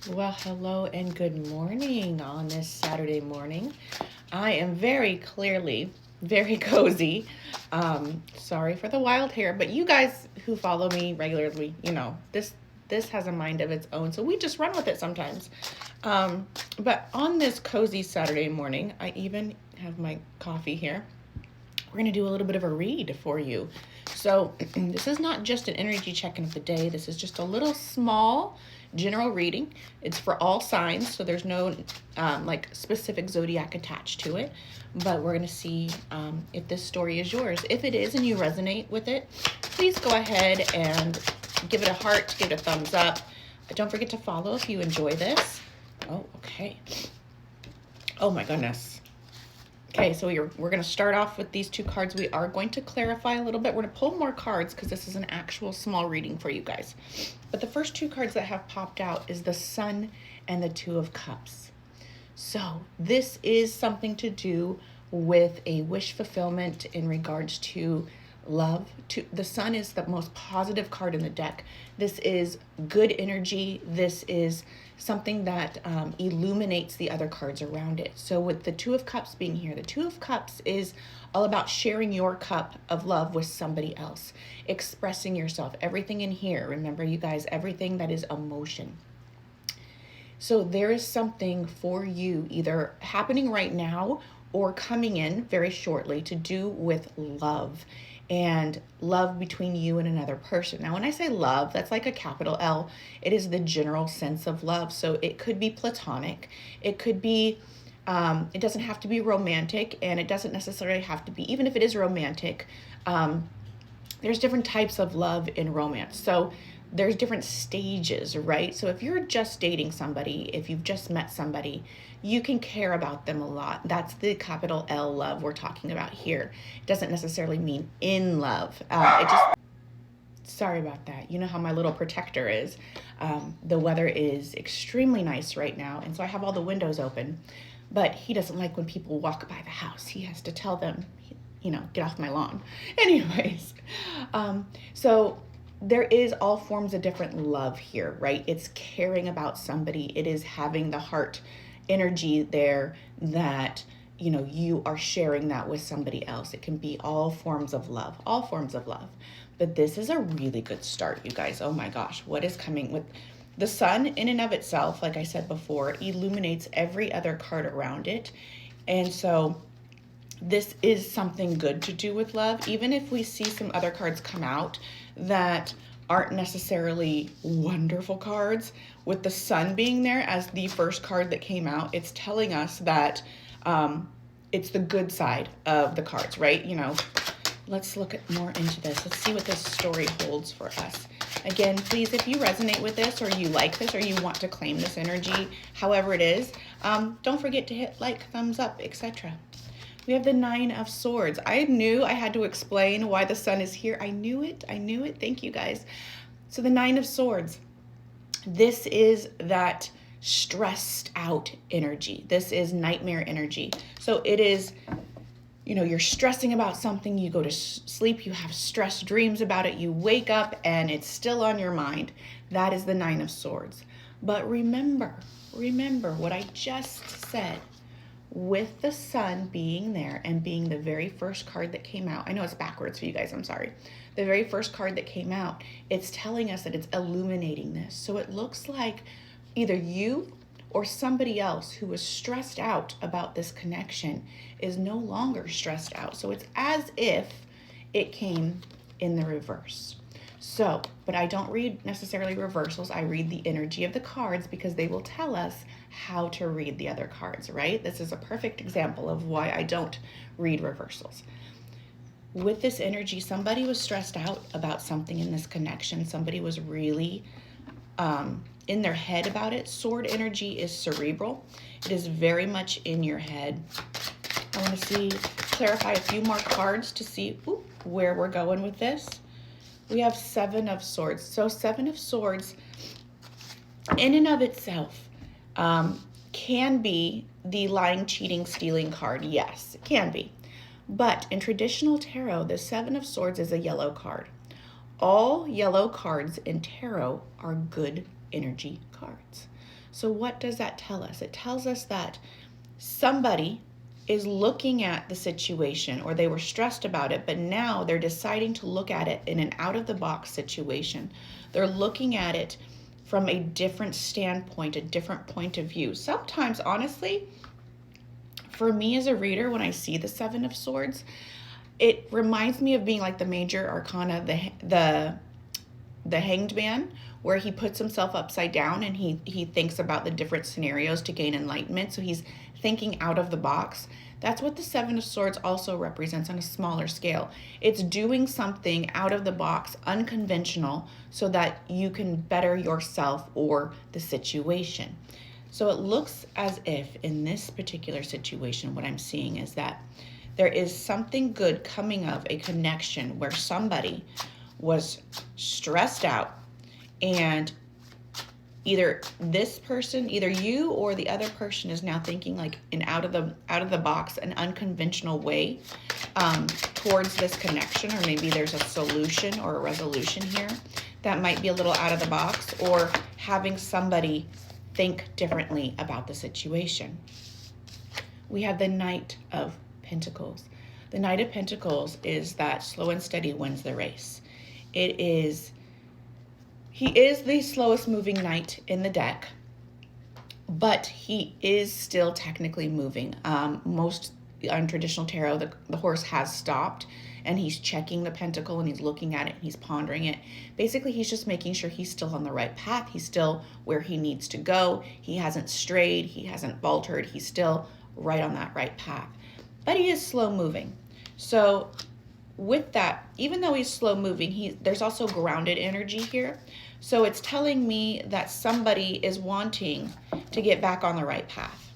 Well, hello and good morning on this Saturday morning. I am very clearly very cozy. Sorry for the wild hair, but you guys who follow me regularly, this has a mind of its own, so we just run with it sometimes. But on this cozy Saturday morning, I even have my coffee here. We're going to do a little bit of a read for you. So this is not just an energy check-in of the day. This is just a little small general reading. It's for all signs, so there's no like specific zodiac attached to it. But we're going to see if this story is yours. If it is and you resonate with it, please go ahead and give it a heart, give it a thumbs up. Don't forget to follow if you enjoy this. Oh, okay. Oh my goodness. Okay, so we're going to start off with these two cards. We are going to clarify a little bit. We're going to pull more cards because this is an actual small reading for you guys. But the first two cards that have popped out is the Sun and the Two of Cups. So this is something to do with a wish fulfillment in regards to love. The Sun is the most positive card in the deck. This is good energy. This is something that illuminates the other cards around it. So with the Two of Cups being here, the Two of Cups is all about sharing your cup of love with somebody else, expressing yourself, everything in here. Remember, you guys, everything that is emotion. So there is something for you either happening right now or coming in very shortly to do with love and love between you and another person. Now, when I say love, that's like a capital L. It is the general sense of love. So it could be platonic. It could be, it doesn't have to be romantic, and it doesn't necessarily have to be, even if it is romantic, there's different types of love in romance. So there's different stages, right? So if you're just dating somebody, if you've just met somebody, you can care about them a lot. That's the capital L love we're talking about here. It doesn't necessarily mean in love. Sorry about that. You know how my little protector is. The weather is extremely nice right now, and so I have all the windows open, but he doesn't like when people walk by the house. He has to tell them, get off my lawn. Anyways, so there is all forms of different love here, right? It's caring about somebody. It is having the heart energy there that, you are sharing that with somebody else. It can be all forms of love, all forms of love. But this is a really good start, you guys. Oh my gosh, what is coming with the Sun in and of itself, like I said before, illuminates every other card around it. And so this is something good to do with love, even if we see some other cards come out that aren't necessarily wonderful cards. With the Sun being there as the first card that came out, it's telling us that it's the good side of the cards, right? Let's look at more into this. Let's see what this story holds for us. Again, please, if you resonate with this or you like this or you want to claim this energy, however it is, don't forget to hit like, thumbs up, etc. We have the Nine of Swords. I knew I had to explain why the Sun is here. I knew it. Thank you, guys. So the Nine of Swords. This is that stressed out energy. This is nightmare energy. So it is, you're stressing about something. You go to sleep. You have stress dreams about it. You wake up and it's still on your mind. That is the Nine of Swords. But remember what I just said. With the Sun being there and being the very first card that came out, I know it's backwards for you guys, I'm sorry. The very first card that came out, it's telling us that it's illuminating this. So it looks like either you or somebody else who was stressed out about this connection is no longer stressed out. So it's as if it came in the reverse. So, but I don't read necessarily reversals. I read the energy of the cards because they will tell us how to read the other cards, right? This is a perfect example of why I don't read reversals. With this energy, somebody was stressed out about something in this connection. Somebody was really in their head about it. Sword energy is cerebral. It is very much in your head. I want to clarify a few more cards to see where we're going with this. We have Seven of Swords. So Seven of Swords, in and of itself, can be the lying, cheating, stealing card. Yes, it can be. But in traditional tarot, the Seven of Swords is a yellow card. All yellow cards in tarot are good energy cards. So what does that tell us? It tells us that somebody is looking at the situation, or they were stressed about it, but now they're deciding to look at it in an out-of-the-box situation. They're looking at it from a different standpoint, a different point of view. Sometimes, honestly, for me as a reader, when I see the Seven of Swords, it reminds me of being like the major arcana, the Hanged Man, where he puts himself upside down and he thinks about the different scenarios to gain enlightenment. So he's thinking out of the box. That's what the Seven of Swords also represents on a smaller scale. It's doing something out of the box, unconventional, so that you can better yourself or the situation. So it looks as if in this particular situation, what I'm seeing is that there is something good coming of a connection where somebody was stressed out, and either this person, either you or the other person, is now thinking like an out of the box, an unconventional way towards this connection, or maybe there's a solution or a resolution here that might be a little out of the box, or having somebody think differently about the situation. We have the Knight of Pentacles. The Knight of Pentacles is that slow and steady wins the race. He is the slowest moving knight in the deck, but he is still technically moving. Most on traditional tarot, the horse has stopped and he's checking the pentacle and he's looking at it and he's pondering it. Basically, he's just making sure he's still on the right path. He's still where he needs to go. He hasn't strayed. He hasn't faltered. He's still right on that right path, but he is slow moving. So with that, even though he's slow moving, there's also grounded energy here. So it's telling me that somebody is wanting to get back on the right path.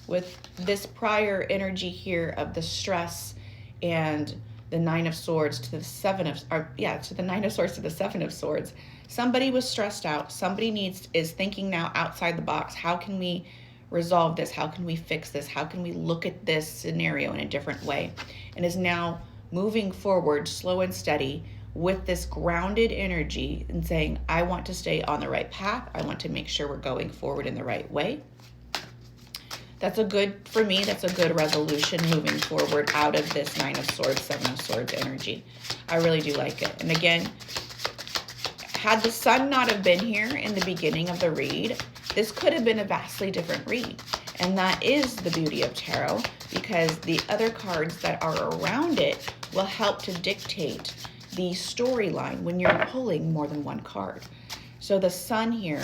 With this prior energy here of the stress and the Nine of Swords to the to the Nine of Swords to the Seven of Swords, somebody was stressed out. Somebody is thinking now outside the box. How can we resolve this? How can we fix this? How can we look at this scenario in a different way? And is now moving forward slow and steady with this grounded energy and saying, I want to stay on the right path. I want to make sure we're going forward in the right way. For me, that's a good resolution moving forward out of this Nine of Swords, Seven of Swords energy. I really do like it. And again, had the sun not have been here in the beginning of the read, this could have been a vastly different read. And that is the beauty of tarot, because the other cards that are around it will help to dictate the storyline when you're pulling more than one card. So the sun here,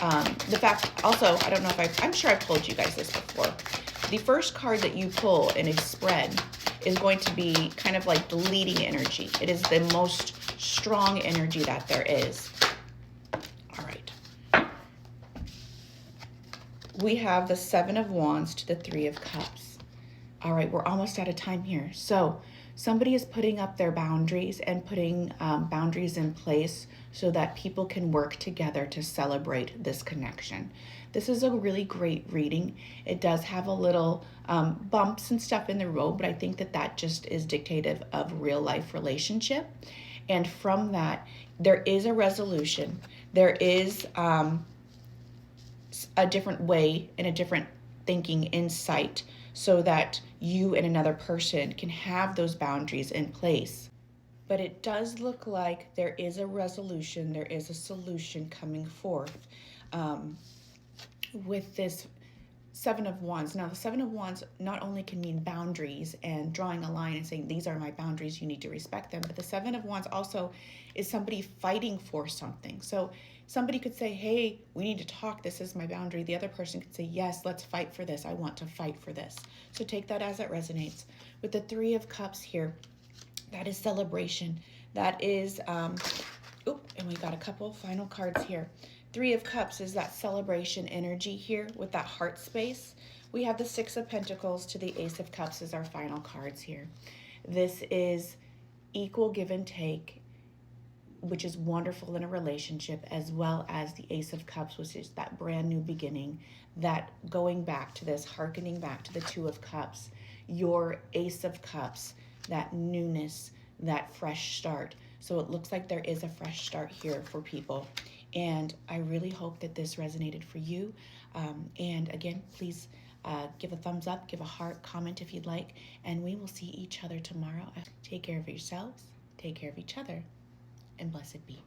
the fact also, I don't know if I'm sure I've told you guys this before. The first card that you pull in a spread is going to be kind of like the leading energy. It is the most strong energy that there is. All right. We have the Seven of Wands to the Three of Cups. All right, we're almost out of time here. So somebody is putting up their boundaries and putting boundaries in place so that people can work together to celebrate this connection. This is a really great reading. It does have a little bumps and stuff in the road, but I think that just is dictative of real life relationship. And from that, there is a resolution. There is a different way and a different thinking insight so that you and another person can have those boundaries in place. But it does look like there is a resolution, there is a solution coming forth with this Seven of Wands. Now, the Seven of Wands not only can mean boundaries and drawing a line and saying, these are my boundaries, you need to respect them, but the Seven of Wands also is somebody fighting for something. So somebody could say, hey, we need to talk, this is my boundary. The other person could say, yes, let's fight for this. I want to fight for this. So take that as it resonates. With the Three of Cups here, that is celebration. That is, and we got a couple final cards here. Three of Cups is that celebration energy here with that heart space. We have the Six of Pentacles to the Ace of Cups as our final cards here. This is equal give and take, which is wonderful in a relationship, as well as the Ace of Cups, which is that brand new beginning, that going back to this, hearkening back to the Two of Cups, your Ace of Cups, that newness, that fresh start. So it looks like there is a fresh start here for people And I really hope that this resonated for you. And again, please give a thumbs up, give a heart, comment if you'd like, and we will see each other tomorrow. Take care of yourselves, take care of each other, and blessed be.